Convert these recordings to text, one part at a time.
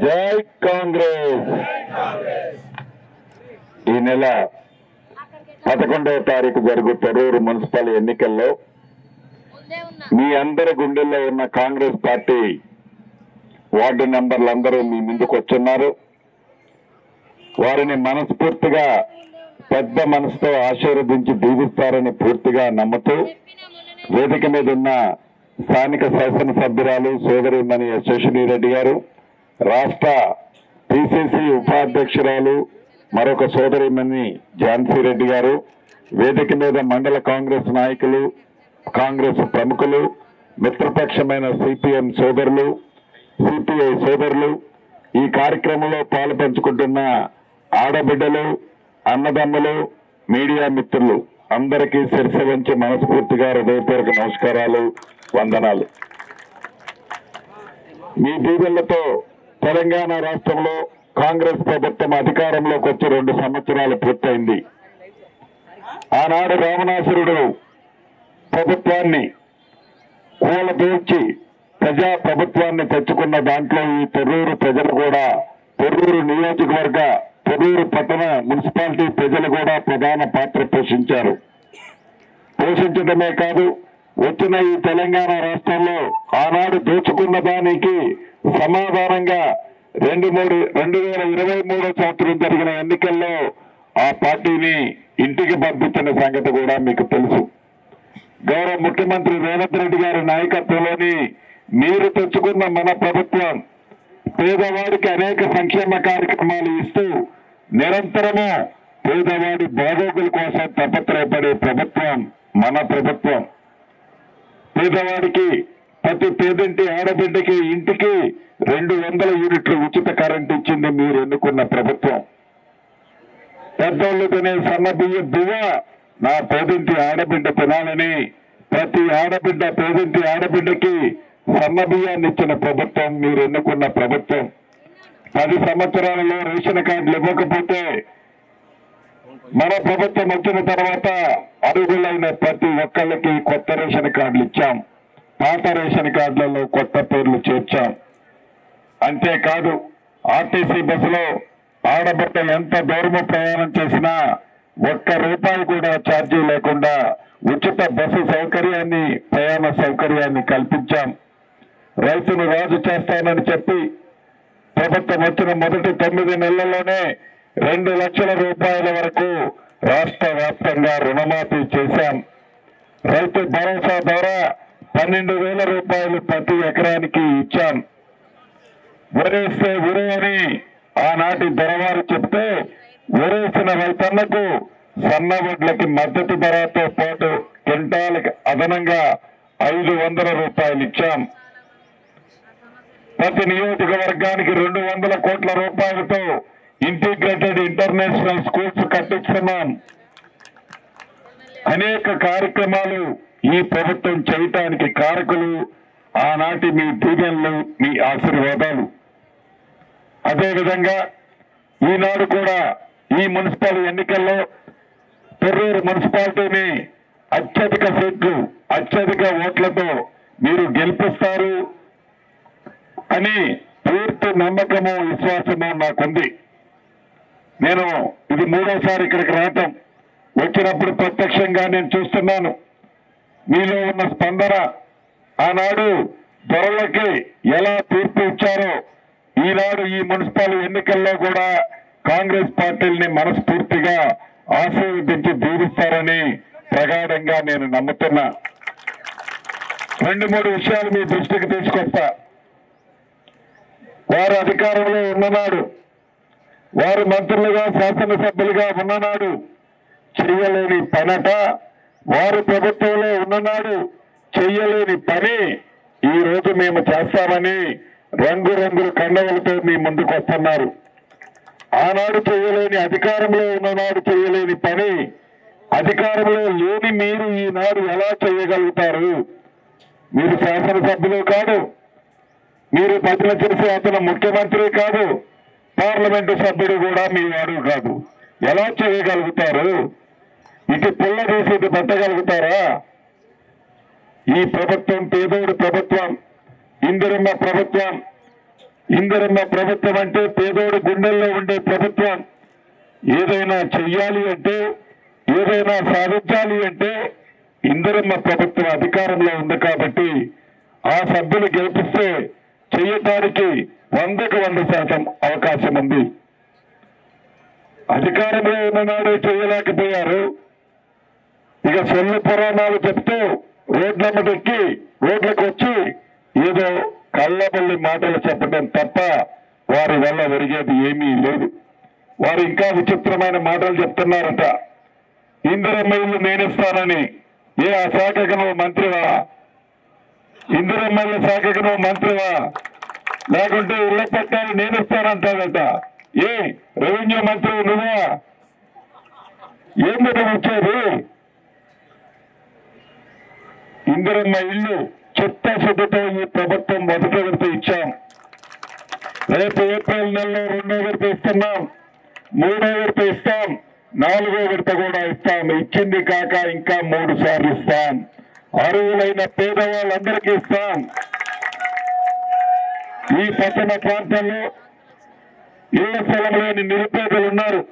జై కాంగ్రెస్. ఈ నెల 11వ తారీఖు జరుగు తొర్రూరు మున్సిపల్ ఎన్నికల్లో మీ అందరి గుండెల్లో ఉన్న కాంగ్రెస్ పార్టీ వార్డు మెంబర్లందరూ మీ ముందుకు వచ్చున్నారు. వారిని మనస్ఫూర్తిగా పెద్ద మనసుతో ఆశీర్వదించి దీవిస్తారని పూర్తిగా నమ్ముతూ వేదిక మీద ఉన్న స్థానిక శాసనసభ్యురాలు సోదరిమణి యశస్విని రెడ్డి గారు, రాష్ట్ర పిసిసి ఉపాధ్యక్షురాలు మరొక సోదరిమణి ఝాన్సీ రెడ్డి గారు, వేదిక మీద మండల కాంగ్రెస్ నాయకులు, కాంగ్రెస్ ప్రముఖులు, మిత్రపక్షమైన సిపిఎం సోదరులు, సిపిఐ సోదరులు, ఈ కార్యక్రమంలో పాలు పంచుకుంటున్న ఆడబిడ్డలు, అన్నదమ్ములు, మీడియా మిత్రులు అందరికీ శిరస వంచి మనస్ఫూర్తిగా హృదయపూర్వక నమస్కారాలు, వందనాలు. మీ దీవెనలతో తెలంగాణ రాష్ట్రంలో కాంగ్రెస్ ప్రభుత్వం అధికారంలోకి వచ్చి 2 సంవత్సరాలు పూర్తయింది. ఆనాడు రావణాసురుడు ప్రభుత్వాన్ని కూలదూర్చి ప్రజా ప్రభుత్వాన్ని తెచ్చుకున్న దాంట్లో ఈ తొర్రూరు ప్రజలు కూడా, తొర్రూరు నియోజకవర్గ, తొర్రూరు పట్టణ మున్సిపాలిటీ ప్రజలు కూడా ప్రధాన పాత్ర పోషించారు. పోషించడమే కాదు, వచ్చిన ఈ తెలంగాణ రాష్ట్రంలో ఆనాడు దోచుకున్న దానికి సమాధానంగా 2023 సంవత్సరం జరిగిన ఎన్నికల్లో ఆ పార్టీని ఇంటికి పంపించిన సంగతి కూడా మీకు తెలుసు. గౌరవ ముఖ్యమంత్రి రేవంత్ రెడ్డి గారి నాయకత్వంలోని మీరు తెచ్చుకున్న మన ప్రభుత్వం పేదవాడికి అనేక సంక్షేమ కార్యక్రమాలు ఇస్తూ నిరంతరము పేదవాడి బాగోగుల కోసం తపత్రయపడే ప్రభుత్వం మన ప్రభుత్వం. పేదవాడికి, ప్రతి పేదింటి ఆడబిడ్డకి ఇంటికి 200 యూనిట్లు ఉచిత కరెంట్ ఇచ్చింది మీరు ఎన్నుకున్న ప్రభుత్వం. పెద్దోళ్ళు తినే సన్నబియ్య దువ్వ నా పేదింటి ఆడబిడ్డ తినాలని ప్రతి ఆడబిడ్డ, పేదింటి ఆడబిడ్డకి సన్నబియ్యాన్ని ఇచ్చిన ప్రభుత్వం మీరు ఎన్నుకున్న ప్రభుత్వం. 10 సంవత్సరాలలో రేషన్ కార్డులు ఇవ్వకపోతే మన ప్రభుత్వం వచ్చిన తర్వాత అర్హులైన ప్రతి ఒక్కళ్ళకి కొత్త రేషన్ కార్డులు ఇచ్చాం. పాత రేషన్ కార్డులలో కొత్త పేర్లు చేర్చాం. అంతేకాదు, ఆర్టీసీ బస్సులో ఆడబిడ్డ ఎంత దూరము ప్రయాణం చేసినా ₹1 కూడా ఛార్జీ లేకుండా ఉచిత బస్సు సౌకర్యాన్ని, ప్రయాణ సౌకర్యాన్ని కల్పించాం. రైతును రాజు చేస్తానని చెప్పి ప్రభుత్వం వచ్చిన మొదటి 9 నెలల్లోనే ₹2 లక్షల వరకు రాష్ట్ర వ్యాప్తంగా రుణమాఫీ చేశాం. రైతు భరోసా ద్వారా ₹12,000 ప్రతి ఎకరానికి ఇచ్చాం. వరేస్తే ఉరే అని ఆనాటి ధరవారు చెప్తే వరేసిన రైతన్నకు సన్న వడ్లకి మద్దతు ధరతో పాటు క్వింటాల్కి అదనంగా ₹500 ఇచ్చాం. ప్రతి నియోజకవర్గానికి ₹200 కోట్లతో ఇంటిగ్రేటెడ్ ఇంటర్నేషనల్ స్కూల్స్ కట్టిస్తున్నాం. అనేక కార్యక్రమాలు ఈ ప్రభుత్వం చేయటానికి కారకులు ఆనాటి మీ దీవెనలు, మీ ఆశీర్వాదాలు. అదేవిధంగా ఈనాడు కూడా ఈ మున్సిపల్ ఎన్నికల్లో తొర్రూరు మున్సిపాలిటీని అత్యధిక సీట్లు, అత్యధిక ఓట్లతో మీరు గెలిపిస్తారు అని పూర్తి నమ్మకము, విశ్వాసము నాకుంది. నేను ఇది 3వసారి ఇక్కడికి రావటం. వచ్చినప్పుడు ప్రత్యక్షంగా నేను చూస్తున్నాను మీలో ఉన్న స్పందన. ఆనాడు దొరలకి ఎలా తీర్పు ఇచ్చారో ఈనాడు ఈ మున్సిపల్ ఎన్నికల్లో కూడా కాంగ్రెస్ పార్టీని మనస్ఫూర్తిగా ఆశీర్వదించి దీవిస్తారని ప్రగాఢంగా నేను నమ్ముతున్నా. 2-3 విషయాలు మీ దృష్టికి తీసుకొస్తా. వారు అధికారంలో ఉన్ననాడు, వారు మంత్రులుగా, శాసనసభ్యులుగా ఉన్ననాడు చెయ్యలేని పనట, వారు ప్రభుత్వంలో ఉన్ననాడు చెయ్యలేని పని ఈ రోజు మేము చేస్తామని రంగురంగుల కండవలతో మీ ముందుకు వస్తున్నారు. ఆనాడు చేయలేని, అధికారంలో ఉన్ననాడు చేయలేని పని అధికారంలో లేని మీరు ఈనాడు ఎలా చేయగలుగుతారు? మీరు శాసనసభ్యులు కాదు, మీరు బదిలీ చేసే అతను ముఖ్యమంత్రి కాదు, పార్లమెంటు సభ్యుడు కూడా మీ వాడు కాదు. ఎలా చేయగలుగుతారు? ఇటు పుల్ల తీసి ఇటు పెట్టగలుగుతారా? ఈ ప్రభుత్వం పేదోడు ప్రభుత్వం, ఇందిరమ్మ ప్రభుత్వం, ఇందిరమ్మ ప్రభుత్వం అంటే పేదోడి గుండెల్లో ఉండే ప్రభుత్వం. ఏదైనా చెయ్యాలి అంటే, ఏదైనా సాధించాలి అంటే ఇందిరమ్మ ప్రభుత్వం అధికారంలో ఉంది కాబట్టి ఆ సభ్యులు గెలిపిస్తే చేయటానికి 100% అవకాశం ఉంది. అధికారంలో ఉన్ననాడే చేయలేకపోయారు. ఇక సొల్లు పురాణాలు చెప్తూ రోడ్లమ్మటెక్కి రోడ్లకు వచ్చి ఏదో కళ్ళబల్లి మాటలు చెప్పడం తప్ప వారి వల్ల ఒరిగేది ఏమీ లేదు. వారు ఇంకా విచిత్రమైన మాటలు చెప్తున్నారట. ఇందిరమ్మ ఇల్లు నేనిస్తానని. ఏ ఆ శాఖకు నువ్వు మంత్రివా? ఇందిరమ్మ ఇల్లు శాఖకు నువ్వు మంత్రివా? లేకుంటే ఇళ్ల పట్టాలు నేనిస్తానంటాడట. ఏ రెవెన్యూ మంత్రి నువ్వా? ఏంది నువ్వు వచ్చేది? ఇందిరమ్మ ఇల్లు చిత్తశుద్ధితో ఈ ప్రభుత్వం మొదటి విడత ఇచ్చాం. రేపు ఏప్రిల్ నెలలో 2వ విడత ఇస్తున్నాం, 3వ విడత ఇస్తాం, 4వ విడత కూడా ఇస్తాం. ఇచ్చింది కాక ఇంకా 3 సార్లు ఇస్తాం. అర్హులైన పేదవాళ్ళందరికీ ఇస్తాం. ఈ పట్టణ ప్రాంతంలో ఇళ్ల స్థలం లేని నిరుపేదలు ఉన్నారు.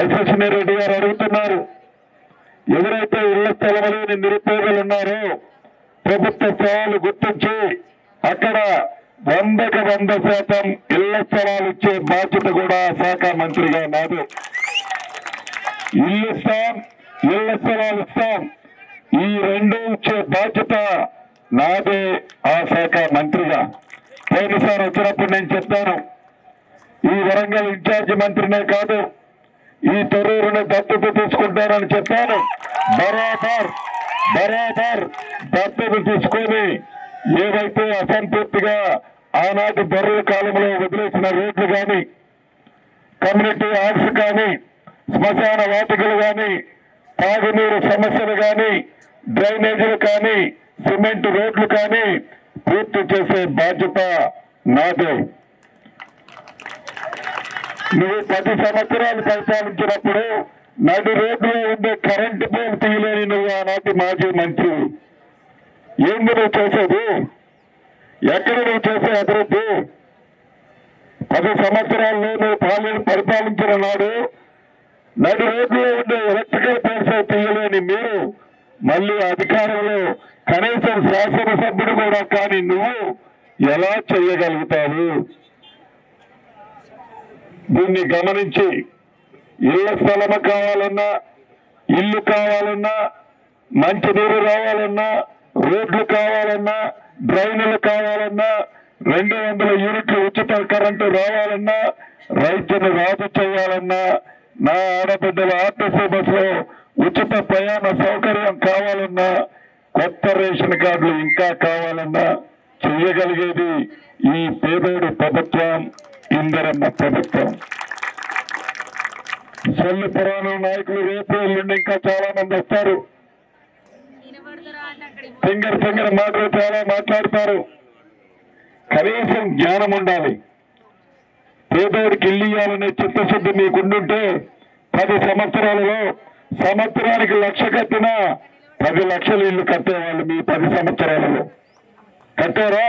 ఎస్ఎస్ని రెడ్డి గారు అడుగుతున్నారు, ఎవరైతే ఇళ్ల స్థలం లేని నిరుపేదలు ఉన్నారో ప్రభుత్వ స్థలాలు గుర్తించి అక్కడ 100% ఇళ్ల స్థలాలు ఇచ్చే బాధ్యత కూడా శాఖ మంత్రిగా నాదు. ఇల్లు ఇస్తాం, ఇళ్ల స్థలాలు ఇస్తాం. ఈ 2 ఇచ్చే బాధ్యత నాదే ఆ శాఖ మంత్రిగా. పోయినసారి వచ్చినప్పుడు నేను చెప్పాను, ఈ వరంగల్ ఇన్ఛార్జి మంత్రినే కాదు, ఈ తొర్రూరుని దత్తత తీసుకుంటారని చెప్పాను. బరాబర్ దత్తత తీసుకొని ఏవైతే అసంపూర్తిగా ఆనాటి బర్రెల కాలంలో వదిలేసిన రోడ్లు కానీ, కమ్యూనిటీ హాల్స్ కానీ, శ్మశాన వాటికలు కానీ, తాగునీరు సమస్యలు కానీ, డ్రైనేజీలు కానీ, సిమెంట్ రోడ్లు కానీ పూర్తి చేసే బాధ్యత నాదే. నువ్వు 10 సంవత్సరాలు పరిపాలించినప్పుడు నడి రోడ్లో ఉండే కరెంటు పోల్ తీయలేని నువ్వు ఆనాటి మాజీ మంత్రి. ఏంది నువ్వు చేసేది? ఎక్కడ నువ్వు చేసే అభివృద్ధి? 10 సంవత్సరాల్లో నువ్వు పరిపాలించిన నాడు నడి రోడ్లో ఉండే ఎలక్ట్రికల్ పోల్స్ తీయలేని మీరు మళ్ళీ అధికారంలో కనీసం శాసనసభ్యుడు కూడా కానీ నువ్వు ఎలా చేయగలుగుతావు? దీన్ని గమనించి ఇళ్ల స్థలము కావాలన్నా, ఇల్లు కావాలన్నా, మంచినీరు రావాలన్నా, రోడ్లు కావాలన్నా, డ్రైన్లు కావాలన్నా, 200 యూనిట్లు ఉచిత కరెంటు రావాలన్నా, రైతును రాజు చేయాలన్నా, నా ఆడబిడ్డల ఆర్టీసీ బస్సులో ఉచిత ప్రయాణ సౌకర్యం కావాలన్నా, కొత్త రేషన్ కార్డులు ఇంకా కావాలన్నా చేయగలిగేది ఈ పేదోడి ప్రభుత్వం, ఇందిరమ్మ ప్రభుత్వం. సొల్లు పురాణం నాయకులు రేపు ఎల్లుండి ఇంకా చాలా మంది వస్తారు. ఫింగర్ మాటలు చాలా మాట్లాడతారు. కనీసం జ్ఞానం ఉండాలి. పేదోడికి ఇల్లు ఇవ్వాలనే చిత్తశుద్ధి మీకుండుంటే 10 సంవత్సరాలలో సంవత్సరానికి 1,00,000 కట్టినా 10 లక్షలు ఇల్లు కట్టేవాళ్ళు మీ 10 సంవత్సరాలలో. కట్టారా?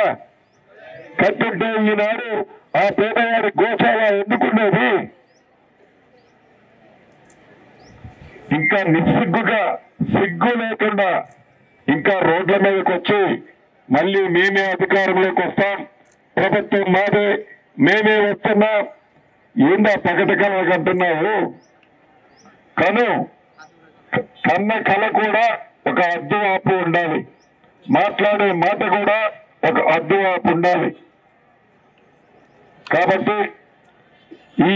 కట్టుంటే ఈనాడు ఆ పేదవాడి గోశాల ఎందుకున్నది? ఇంకా నిస్సిగ్గుగా, సిగ్గు లేకుండా ఇంకా రోడ్ల మీదకి వచ్చి మళ్ళీ మేమే అధికారంలోకి వస్తాం, ప్రభుత్వం మాదే, మేమే వస్తున్నాం. ఏందా పగట కలగంటున్నావు? కన్న కళ కూడా ఒక అడ్డు ఆపు ఉండాలి. మాట్లాడే మాట కూడా ఒక అడ్డు ఆపు ఉండాలి. కాబట్టి ఈ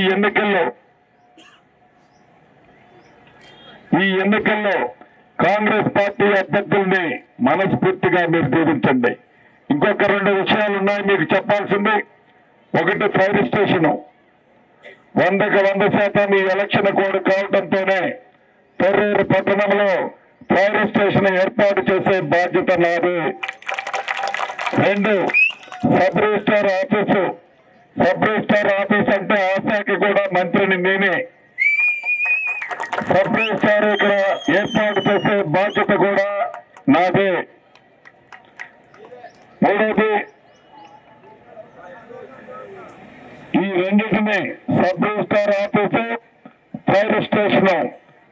ఎన్నికల్లో కాంగ్రెస్ పార్టీ అభ్యర్థుల్ని మనస్ఫూర్తిగా మీరు దీవించండి. ఇంకొక 2 విషయాలు ఉన్నాయి మీకు చెప్పాల్సింది. ఒకటి, ఫైర్ స్టేషను 100% ఈ ఎలక్షన్ కోడ్ కావడంతోనే తొర్రూరు పట్టణంలో ఫైర్ స్టేషన్ ఏర్పాటు చేసే బాధ్యత నాది. 2, sub registrar office. Sub registrar office అంటే ఆ శాఖ కూడా మంత్రిని నేనే. సబ్ రిజిస్టార్ ఇక్కడ ఏర్పాటు చేసే బాధ్యత కూడా నాదే. 3వది, రెండింటిని sub registrar office, fire station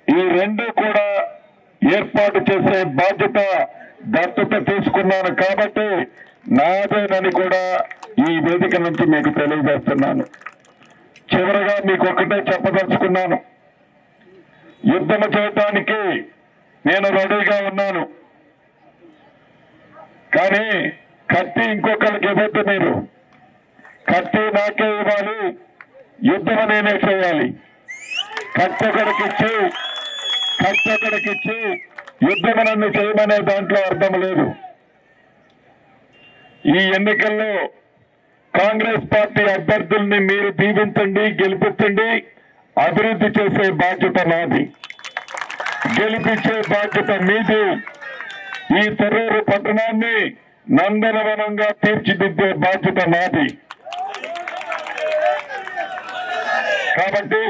ఈ రెండు కూడా ఏర్పాటు చేసే బాధ్యత దత్తత తీసుకున్నాను కాబట్టి నాదేనని కూడా ఈ వేదిక నుంచి మీకు తెలియజేస్తున్నాను. చివరగా మీకు ఒకటే చెప్పదలుచుకున్నాను, యుద్ధం చేయటానికి నేను రెడీగా ఉన్నాను. కానీ కత్తి ఇంకొకరికి ఇవ్వద్దు. మీరు కత్తి నాకే ఇవ్వాలి, యుద్ధం నేనే చేయాలి. కత్తి ఒకడికిచ్చి యుద్ధం నన్ను చేయమనే దాంట్లో అర్థం లేదు. ఈ ఎన్నికల్లో కాంగ్రెస్ పార్టీ అభ్యర్థుల్ని మీరు దీవించండి, గెలిపించండి. అభివృద్ధి చేసే బాధ్యత నాది, గెలిపించే బాధ్యత మీది. ఈ తొర్రూరు పట్టణాన్ని నందనవనంగా తీర్చిదిద్దే బాధ్యత నాది. కాబట్టి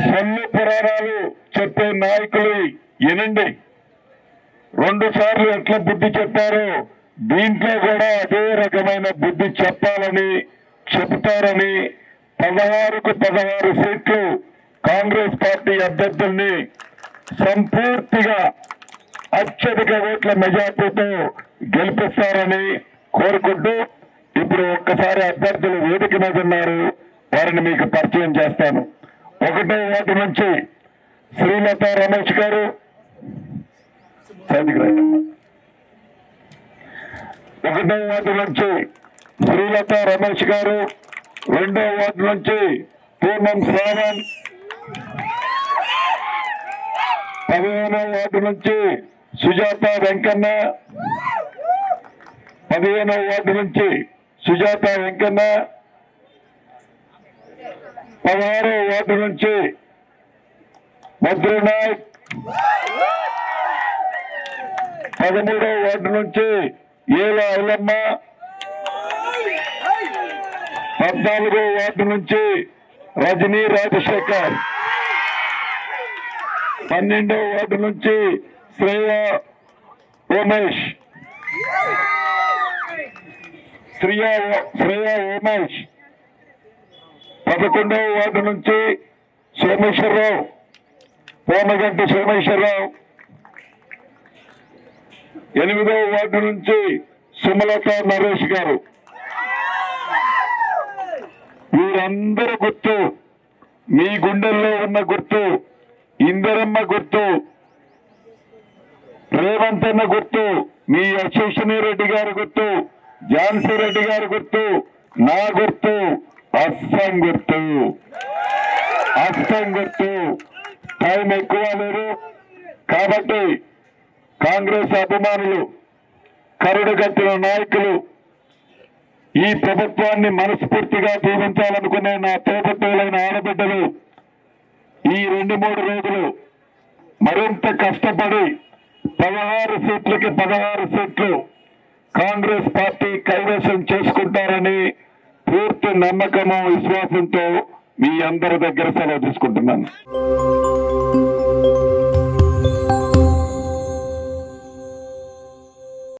సొల్లు పురాణాలు చెప్పే నాయకులు వినండి. 2 సార్లు ఎట్లా బుద్ధి చెప్పారో దీంట్లో కూడా అదే రకమైన బుద్ధి చెప్పాలని చెబుతారని 16కు 16 సీట్లు కాంగ్రెస్ పార్టీ అభ్యర్థుల్ని సంపూర్తిగా అత్యధిక ఓట్ల మెజార్టీతో గెలిపిస్తారని కోరుకుంటూ ఇప్పుడు ఒక్కసారి అభ్యర్థులు వేదిక మీద ఉన్నారు, వారిని మీకు పరిచయం చేస్తాను. 1వ వార్డు నుంచి శ్రీలత రమేష్ గారు, 1వ వార్డు నుంచి శ్రీలత రమేష్ గారు, 2వ వార్డు నుంచి పూర్ణం శ్రావణ్, 15వ వార్డు నుంచి సుజాత వెంకన్న, 15వ వార్డు నుంచి సుజాత వెంకన్న, 16వ వార్డు నుంచి మద్రునాయక్, 13వ వార్డు నుంచి ఏల ఐలమ్మ, 14వ వార్డు నుంచి రజనీ రాజశేఖర్, 12వ వార్డు నుంచి శ్రేయ ఉమేష్, శ్రేయ ఉమేష్, 11వ వార్డు నుంచి సోమేశ్వరరావు, పోమగంటి సోమేశ్వరరావు, 8వ వార్డు నుంచి సుమలత నరేష్ గారు. వీరందరూ గుర్తు, మీ గుండెల్లో ఉన్న గుర్తు, ఇందిరమ్మ గుర్తు, రేవంత్ అన్న గుర్తు, మీ అశేషిని రెడ్డి గారి గుర్తు, ఝాన్సీ రెడ్డి గారి గుర్తు, నా గుర్తు అస్సం గుర్తు. టైం ఎక్కువ లేదు కాబట్టి కాంగ్రెస్ అభిమానులు, కరుడు కట్టిన నాయకులు, ఈ ప్రభుత్వాన్ని మనస్ఫూర్తిగా దీవించాలనుకునే నా తోబుట్టువులైన ఆడబిడ్డలు ఈ 2-3 రోజులు మరింత కష్టపడి 16 సీట్లకి 16 సీట్లు కాంగ్రెస్ పార్టీ కైవసం చేసుకుంటారని పూర్తి నమ్మకము, విశ్వాసంతో మీ అందరి దగ్గర సెలవు తీసుకుంటున్నాను.